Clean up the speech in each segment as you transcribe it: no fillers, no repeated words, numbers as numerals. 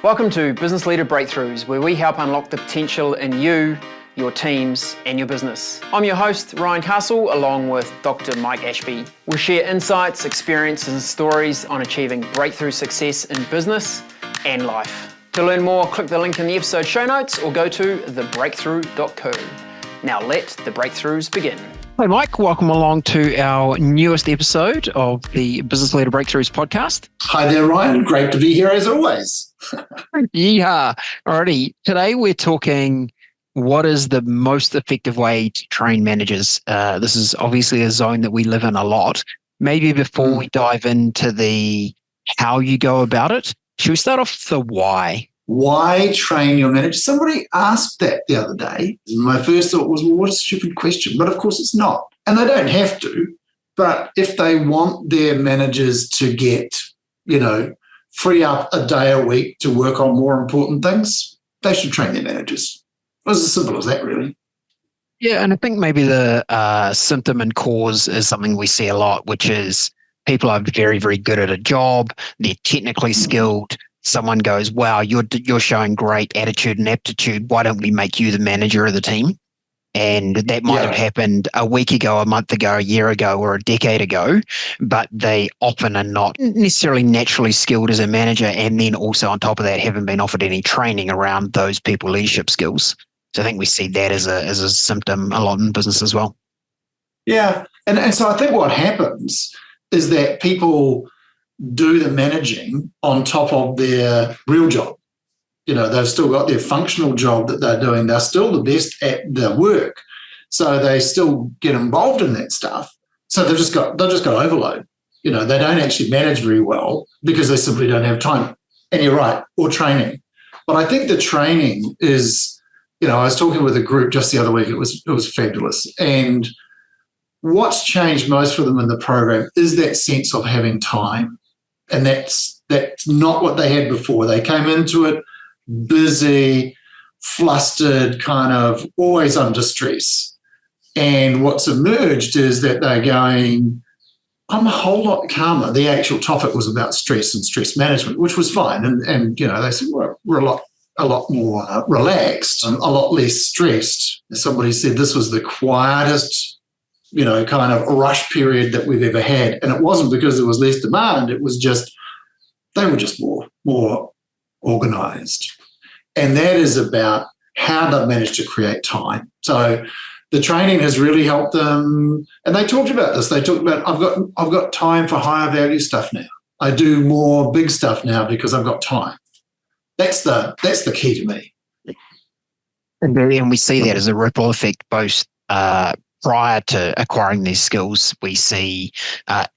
Welcome to Business Leader Breakthroughs, where we help unlock the potential in you, your teams, and your business. I'm your host, Ryan Castle, along with Dr. Mike Ashby. We'll share insights, experiences, and stories on achieving breakthrough success in business and life. To learn more, click the link in the episode show notes or go to thebreakthrough.co. Now let the breakthroughs begin. Hey Mike, welcome along to our newest episode of the Business Leader Breakthroughs podcast. Hi there, Ryan. Great to be here as always. Yeah. Alrighty. Today we're talking what is the most effective way to train managers. This is obviously a zone that we live in a lot. Maybe before we dive into the how you go about it, should we start off with the why? Why train your manager? Somebody asked that the other day. My first thought was, well, what a stupid question. But of course it's not. And they don't have to. But if they want their managers to get, free up a day a week to work on more important things, they should train their managers. It's as simple as that, really. Yeah, and I think maybe the symptom and cause is something we see a lot, which is people are very, very good at a job. They're technically skilled. Someone goes, wow, you're showing great attitude and aptitude. Why don't we make you the manager of the team? And that might have happened a week ago, a month ago, a year ago, or a decade ago, but they often are not necessarily naturally skilled as a manager. And then also on top of that, haven't been offered any training around those people leadership skills. So I think we see that as a symptom a lot in business as well. Yeah. And so I think what happens is that people do the managing on top of their real job. They've still got their functional job that they're doing. They're still the best at their work. So they still get involved in that stuff. So they've just got overload. They don't actually manage very well because they simply don't have time. And you're right, or training. But I think the training is, I was talking with a group just the other week. It was fabulous. And what's changed most for them in the program is that sense of having time. And that's not what they had before. They came into it busy, flustered, kind of always under stress. And what's emerged is that they're going, I'm a whole lot calmer. The actual topic was about stress and stress management, which was fine. And they said, we're a lot more relaxed, and a lot less stressed. Somebody said this was the quietest kind of rush period that we've ever had. And it wasn't because there was less demand. It was just, they were just more organized. And that is about how they've managed to create time. So the training has really helped them. And they talked about this. They talked about, I've got time for higher value stuff now. I do more big stuff now because I've got time. That's the key to me. And we see that as a ripple effect, both prior to acquiring these skills. We see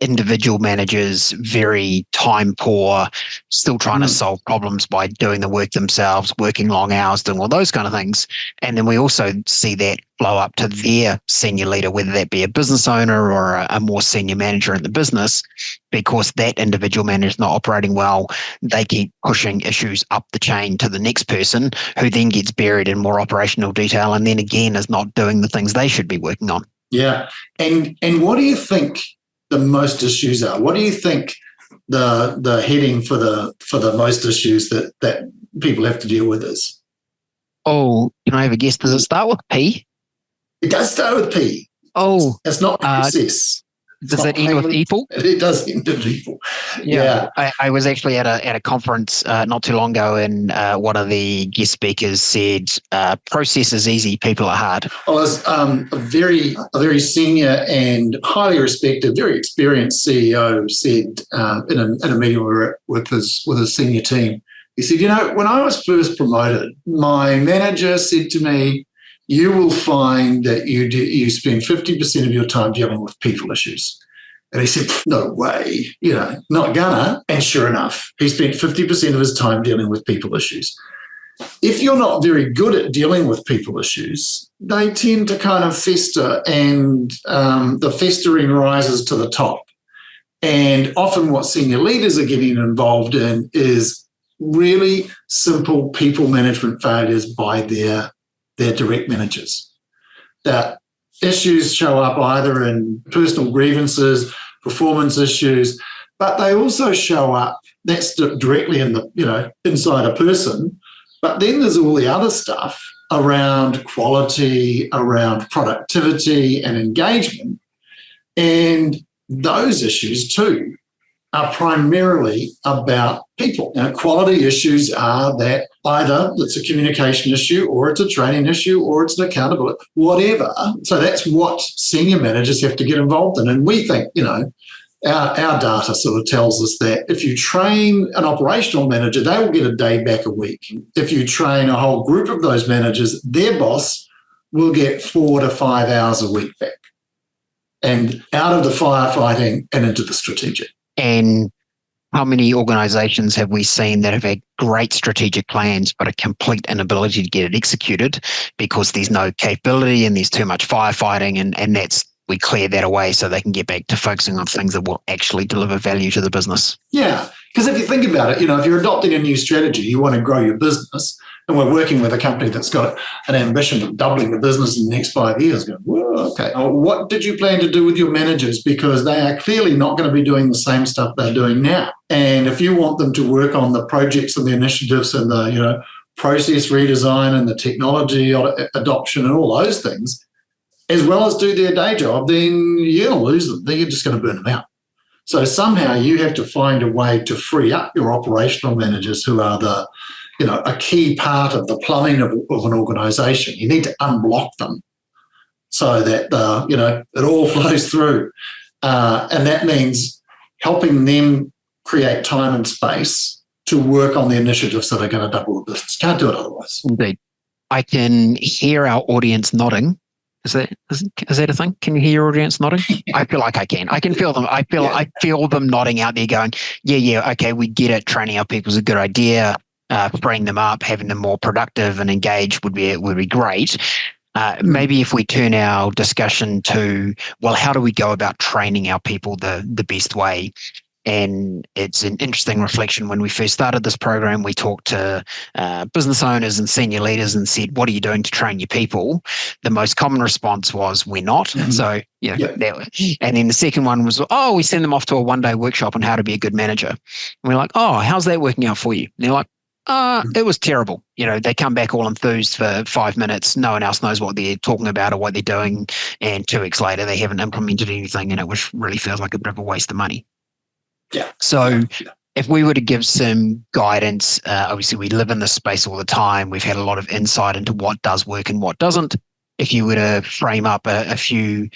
individual managers very time poor, still trying to solve problems by doing the work themselves, working long hours, doing all those kind of things. And then we also see that flow up to their senior leader, whether that be a business owner or a more senior manager in the business, because that individual manager is not operating well. They keep pushing issues up the chain to the next person, who then gets buried in more operational detail and then again is not doing the things they should be working on. Yeah. And what do you think the most issues are? What do you think the heading for the most issues that people have to deal with is? Oh, can I have a guess? Does it start with P? It does start with P. Oh. It's not process. Does it end with people? It does end with people. Yeah. I was actually at a conference not too long ago, and one of the guest speakers said, process is easy, people are hard. I was a very senior and highly respected, very experienced CEO said in a meeting we were at with his senior team, he said, when I was first promoted, my manager said to me, you will find that you spend 50% of your time dealing with people issues. And he said, no way, not gonna. And sure enough, he spent 50% of his time dealing with people issues. If you're not very good at dealing with people issues, they tend to kind of fester, and the festering rises to the top. And often what senior leaders are getting involved in is really simple people management failures by their direct managers. That issues show up either in personal grievances, performance issues, but they also show up, that's directly in the, inside a person. But then there's all the other stuff around quality, around productivity and engagement. And those issues too are primarily about people. Now, quality issues are that either it's a communication issue or it's a training issue or it's an accountability, whatever. So that's what senior managers have to get involved in. And we think, our data sort of tells us that if you train an operational manager, they will get a day back a week. If you train a whole group of those managers, their boss will get 4 to 5 hours a week back. And out of the firefighting and into the strategic. And how many organizations have we seen that have had great strategic plans, but a complete inability to get it executed because there's no capability and there's too much firefighting, and we clear that away so they can get back to focusing on things that will actually deliver value to the business. Yeah, because if you think about it, if you're adopting a new strategy, you want to grow your business, and we're working with a company that's got an ambition of doubling the business in the next 5 years. Going, whoa, okay. What did you plan to do with your managers? Because they are clearly not going to be doing the same stuff they're doing now. And if you want them to work on the projects and the initiatives and the process redesign and the technology adoption and all those things, as well as do their day job, then you're going to lose them. Then you're just going to burn them out. So somehow you have to find a way to free up your operational managers who are a key part of the plumbing of an organisation. You need to unblock them so that, it all flows through. And that means helping them create time and space to work on the initiatives that are going to double the business. Can't do it otherwise. Indeed. I can hear our audience nodding. Is that a thing? Can you hear your audience nodding? I feel like I can. I can feel them. I feel them nodding out there going, yeah, okay, we get it. Training our people is a good idea. Freeing them up, having them more productive and engaged would be great. Maybe if we turn our discussion to, well, how do we go about training our people the best way? And it's an interesting reflection. When we first started this program, we talked to business owners and senior leaders and said, what are you doing to train your people? The most common response was, we're not. Mm-hmm. So, and then the second one was, we send them off to a one-day workshop on how to be a good manager. And we're like, how's that working out for you? And they're like, it was terrible. They come back all enthused for 5 minutes. No one else knows what they're talking about or what they're doing. And 2 weeks later, they haven't implemented anything, and it really feels like a bit of a waste of money. Yeah. So if we were to give some guidance, obviously we live in this space all the time. We've had a lot of insight into what does work and what doesn't. If you were to frame up a few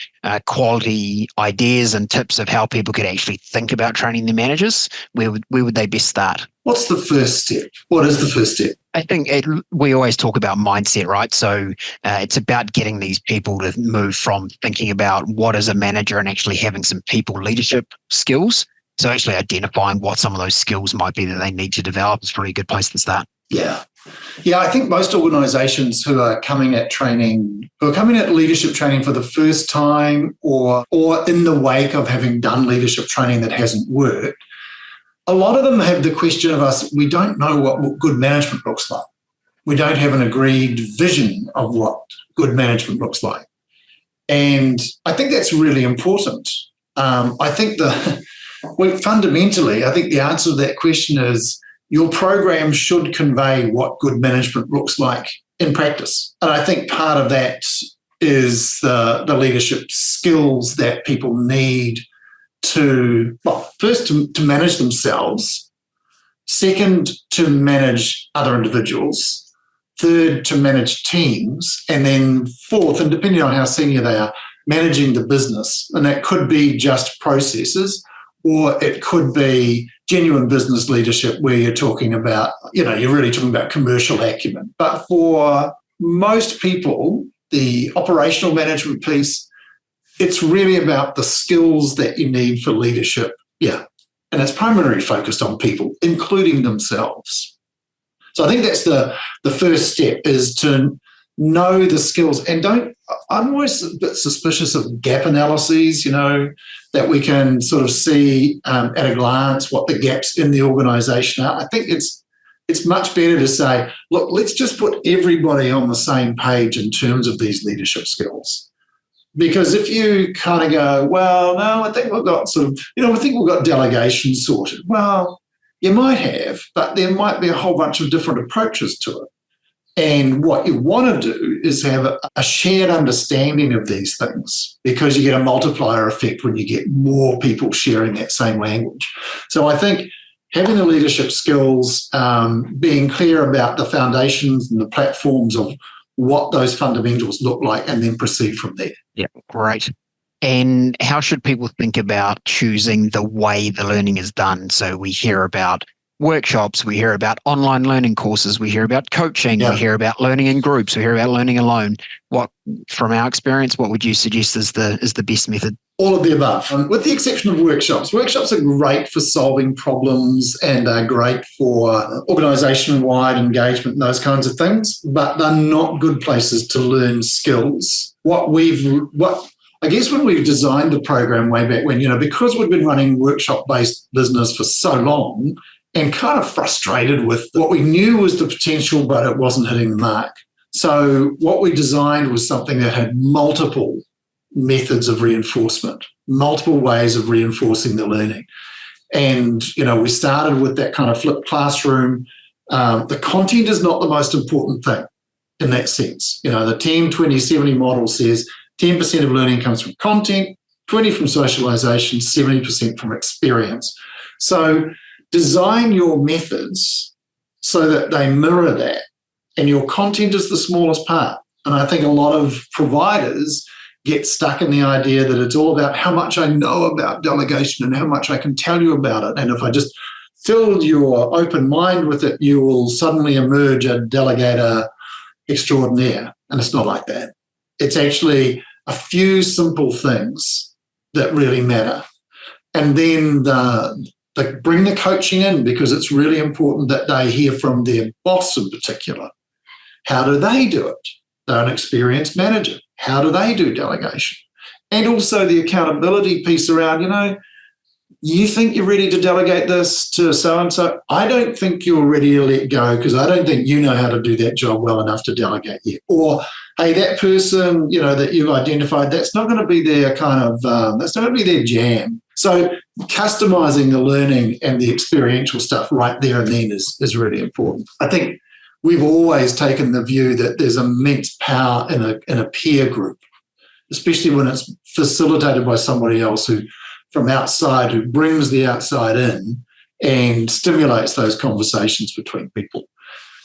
quality ideas and tips of how people could actually think about training their managers, where would they best start? What's the first step? What is the first step? I think we always talk about mindset, right? So it's about getting these people to move from thinking about what is a manager and actually having some people leadership skills. So actually identifying what some of those skills might be that they need to develop is probably a good place to start. Yeah. I think most organizations who are coming at leadership training for the first time or in the wake of having done leadership training that hasn't worked, a lot of them have the question of us, we don't know what good management looks like. We don't have an agreed vision of what good management looks like. And I think that's really important. I think fundamentally, I think the answer to that question is your program should convey what good management looks like in practice. And I think part of that is the leadership skills that people need first to manage themselves, second, to manage other individuals, third, to manage teams, and then fourth, and depending on how senior they are, managing the business. And that could be just processes, or it could be genuine business leadership where you're talking about, you're really talking about commercial acumen. But for most people, the operational management piece, it's really about the skills that you need for leadership. Yeah. And it's primarily focused on people, including themselves. So I think that's the first step, is to know the skills. And I'm always a bit suspicious of gap analyses, that we can sort of see at a glance what the gaps in the organisation are. I think it's much better to say, look, let's just put everybody on the same page in terms of these leadership skills. Because if you kind of go, well, no, I think we've got I think we've got delegation sorted. Well, you might have, but there might be a whole bunch of different approaches to it. And what you want to do is have a shared understanding of these things, because you get a multiplier effect when you get more people sharing that same language. So I think having the leadership skills, being clear about the foundations and the platforms of what those fundamentals look like, and then proceed from there. Yeah, great. And how should people think about choosing the way the learning is done? So we hear about workshops, we hear about online learning courses, we hear about coaching, we hear about learning in groups, we hear about learning alone. What, from our experience, what would you suggest is the best method? All of the above, with the exception of workshops. Workshops are great for solving problems and are great for organisation-wide engagement and those kinds of things, but they're not good places to learn skills. I guess when we've designed the program way back when, because we've been running workshop-based business for so long, and kind of frustrated with what we knew was the potential, but it wasn't hitting the mark. So what we designed was something that had multiple methods of reinforcement, multiple ways of reinforcing the learning. And, we started with that kind of flipped classroom. The content is not the most important thing in that sense. The 10-20-70 model says 10% of learning comes from content, 20% from socialization, 70% from experience. So design your methods so that they mirror that, and your content is the smallest part. And I think a lot of providers get stuck in the idea that it's all about how much I know about delegation and how much I can tell you about it. And if I just fill your open mind with it, you will suddenly emerge a delegator extraordinaire. And it's not like that. It's actually a few simple things that really matter. And then bring the coaching in, because it's really important that they hear from their boss in particular. How do they do it? They're an experienced manager. How do they do delegation? And also the accountability piece around, you think you're ready to delegate this to so-and-so. I don't think you're ready to let go, because I don't think you know how to do that job well enough to delegate yet. Or, hey, that person, that you've identified, that's not going to be their that's not going to be their jam. So customizing the learning and the experiential stuff right there and then is really important. I think we've always taken the view that there's immense power in a peer group, especially when it's facilitated by somebody else who brings the outside in and stimulates those conversations between people.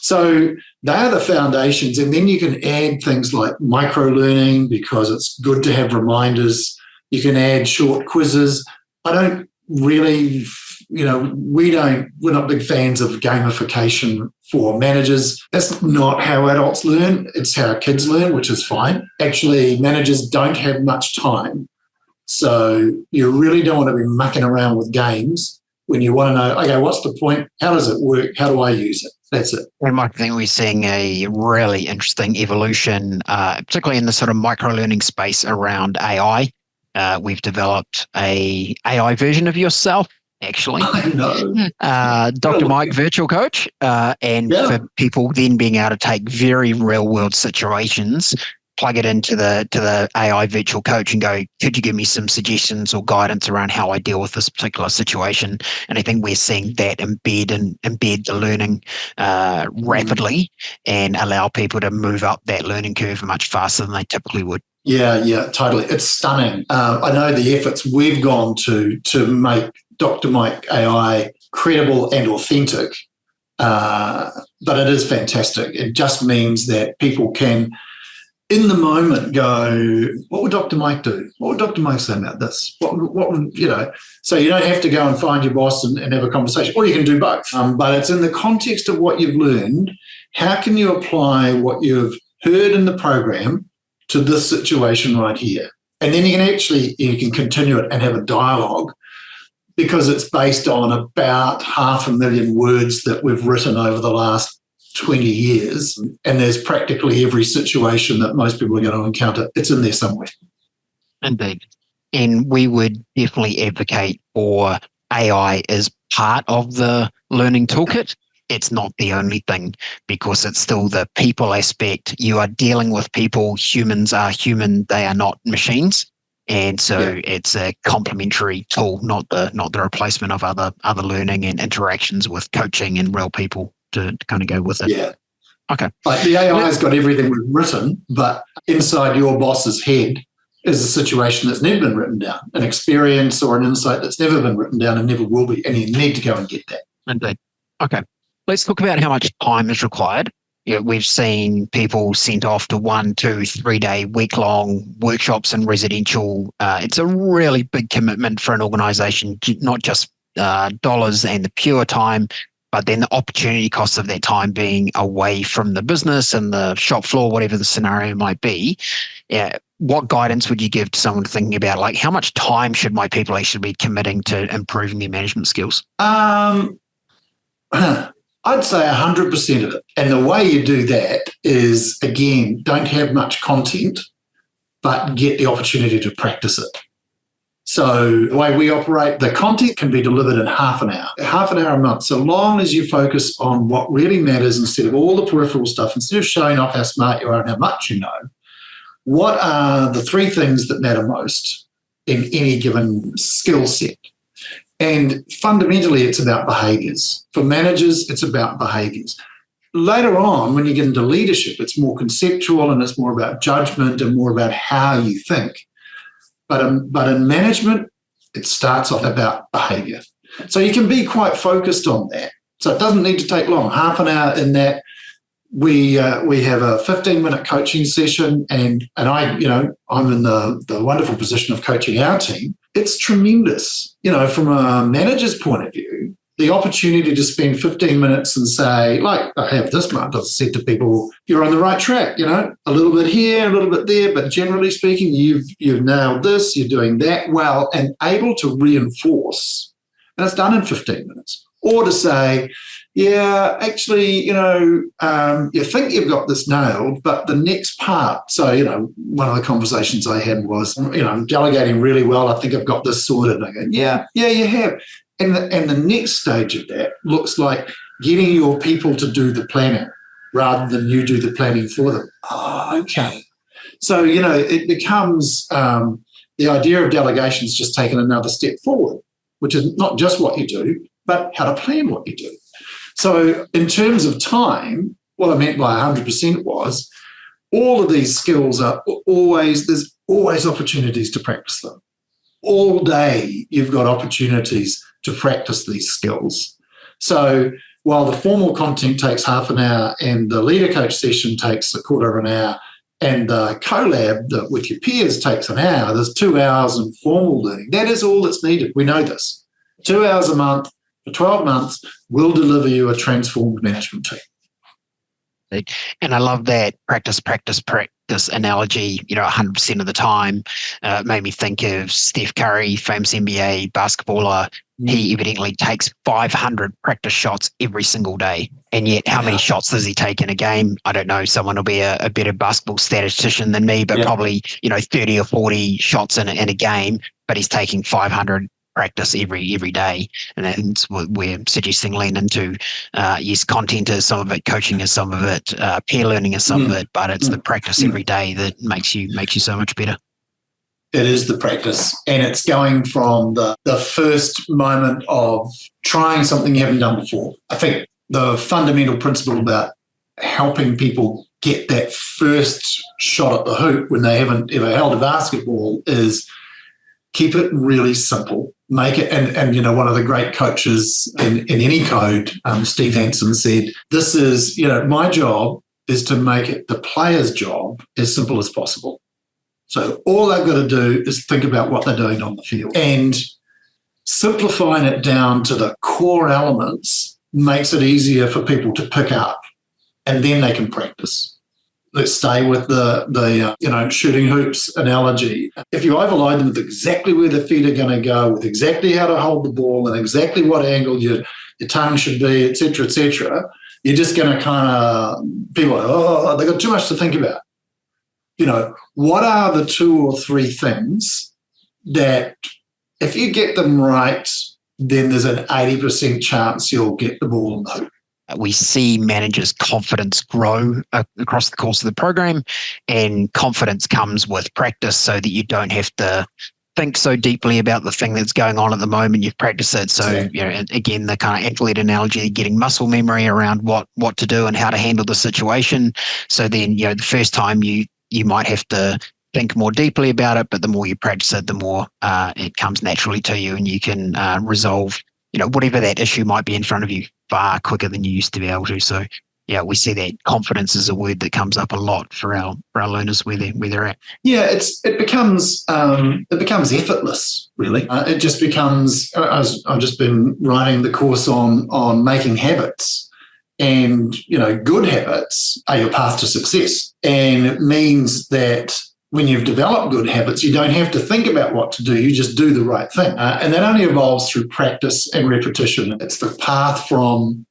So they are the foundations, and then you can add things like micro-learning, because it's good to have reminders. You can add short quizzes. I don't really, we're not big fans of gamification for managers. That's not how adults learn. It's how kids learn, which is fine. Actually, managers don't have much time. So you really don't want to be mucking around with games when you want to know, okay, what's the point? How does it work? How do I use it? That's it. And I think we're seeing a really interesting evolution, particularly in the sort of micro-learning space around AI. We've developed a AI version of yourself, actually. I know. Dr. Mike Virtual Coach. For people then being able to take very real-world situations, plug it into the AI Virtual Coach and go, could you give me some suggestions or guidance around how I deal with this particular situation? And I think we're seeing that embed the learning rapidly and allow people to move up that learning curve much faster than they typically would. Yeah, totally. It's stunning. I know the efforts we've gone to make Dr. Mike AI credible and authentic, but it is fantastic. It just means that people can, in the moment, go, what would Dr. Mike do? What would Dr. Mike say about this? What would, so you don't have to go and find your boss and have a conversation, or you can do both. But it's in the context of what you've learned. How can you apply what you've heard in the program to this situation right here? And then you can continue it and have a dialogue, because it's based on about 500,000 words that we've written over the last 20 years. And there's practically every situation that most people are going to encounter. It's in there somewhere. Indeed. And we would definitely advocate for AI as part of the learning toolkit it's not the only thing, because it's still the people aspect. You are dealing with people. Humans are human. They are not machines. And so it's a complementary tool, not the replacement of other learning and interactions with coaching and real people to kind of go with it. Yeah. Okay. Like the AI has got everything we've written, but inside your boss's head is a situation that's never been written down, an experience or an insight that's never been written down and never will be. And you need to go and get that. Indeed. Okay. Let's talk about how much time is required. We've seen people sent off to 1, 2, 3 day, week-long workshops in residential. It's a really big commitment for an organisation, not just dollars and the pure time, but then the opportunity costs of that time being away from the business and the shop floor, whatever the scenario might be. What guidance would you give to someone thinking about, like, how much time should my people actually be committing to improving their management skills? I'd say 100% of it. And the way you do that is, again, don't have much content, but get the opportunity to practice it. So the way we operate, the content can be delivered in half an hour a month, so long as you focus on what really matters instead of all the peripheral stuff, instead of showing off how smart you are and how much you know. What are the 3 things that matter most in any given skill set? And fundamentally, it's about behaviours. For managers, it's about behaviours. Later on, when you get into leadership, it's more conceptual and it's more about judgment and more about how you think. But in management, it starts off about behaviour. So you can be quite focused on that. So it doesn't need to take long. Half an hour in that. We have a 15-minute coaching session, and I'm in the wonderful position of coaching our team. It's tremendous, from a manager's point of view, the opportunity to spend 15 minutes and say, like I have this month, I've said to people, you're on the right track, a little bit here, a little bit there, but generally speaking, you've nailed this, you're doing that well, and able to reinforce, and it's done in 15 minutes, or to say, yeah, actually, you think you've got this nailed, but the next part. So, one of the conversations I had was, I'm delegating really well. I think I've got this sorted. And I go, yeah, you have. And the next stage of that looks like getting your people to do the planning rather than you do the planning for them. Oh, okay. So, it becomes the idea of delegation is just taken another step forward, which is not just what you do, but how to plan what you do. So in terms of time, what I meant by 100% was all of these skills there's always opportunities to practice them. All day you've got opportunities to practice these skills. So while the formal content takes half an hour and the leader coach session takes a quarter of an hour and the collab with your peers takes an hour, there's 2 hours in formal learning. That is all that's needed. We know this. 2 hours a month for 12 months will deliver you a transformed management team. And I love that practice analogy, 100% of the time. Made me think of Steph Curry, famous NBA basketballer. He evidently takes 500 practice shots every single day. And yet how many shots does he take in a game? I don't know. Someone will be a better basketball statistician than me, but probably, 30 or 40 shots in a game, but he's taking 500 practice every day. And that's what we're suggesting lean into. Yes, content is some of it, coaching is some of it, peer learning is some of it, but it's the practice every day that makes you so much better. It is the practice, and it's going from the first moment of trying something you haven't done before. I think the fundamental principle about helping people get that first shot at the hoop when they haven't ever held a basketball is keep it really simple. Make it, and one of the great coaches in any code, Steve Hansen, said, this is, my job is to make it the player's job as simple as possible. So all they've got to do is think about what they're doing on the field. And simplifying it down to the core elements makes it easier for people to pick up, and then they can practice. Let's stay with the shooting hoops analogy. If you overload them with exactly where the feet are going to go, with exactly how to hold the ball and exactly what angle your tongue should be, et cetera, you're just going to kind of, people are, they've got too much to think about. What are the 2 or 3 things that if you get them right, then there's an 80% chance you'll get the ball in the hoop? We see managers' confidence grow across the course of the program, and confidence comes with practice so that you don't have to think so deeply about the thing that's going on at the moment. You've practiced it. So, again, the kind of athlete analogy, getting muscle memory around what to do and how to handle the situation. So then, the first time you might have to think more deeply about it, but the more you practice it, the more it comes naturally to you, and you can resolve, whatever that issue might be in front of you far quicker than you used to be able to. So, we see that confidence is a word that comes up a lot for our learners where they're at. Yeah, it becomes effortless, really. It just becomes. I've just been writing the course on making habits, and good habits are your path to success, and it means that when you've developed good habits, you don't have to think about what to do. You just do the right thing, and that only evolves through practice and repetition. It's the path from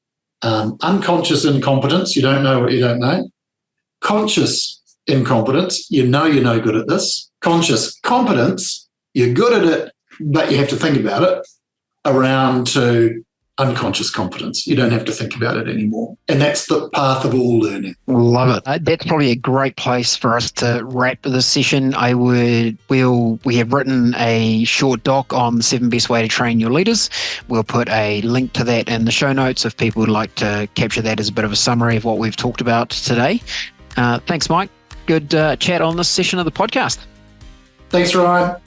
unconscious incompetence, you don't know what you don't know. Conscious incompetence, you're no good at this. Conscious competence, you're good at it, but you have to think about it. Around to unconscious competence, you don't have to think about it anymore. And that's the path of all learning. Love it. That's probably a great place for us to wrap this session. We have written a short doc on the 7 best way to train your leaders. We'll put a link to that in the show notes if people would like to capture that as a bit of a summary of what we've talked about today. Thanks, Mike. Good chat on this session of the podcast. Thanks, Ryan.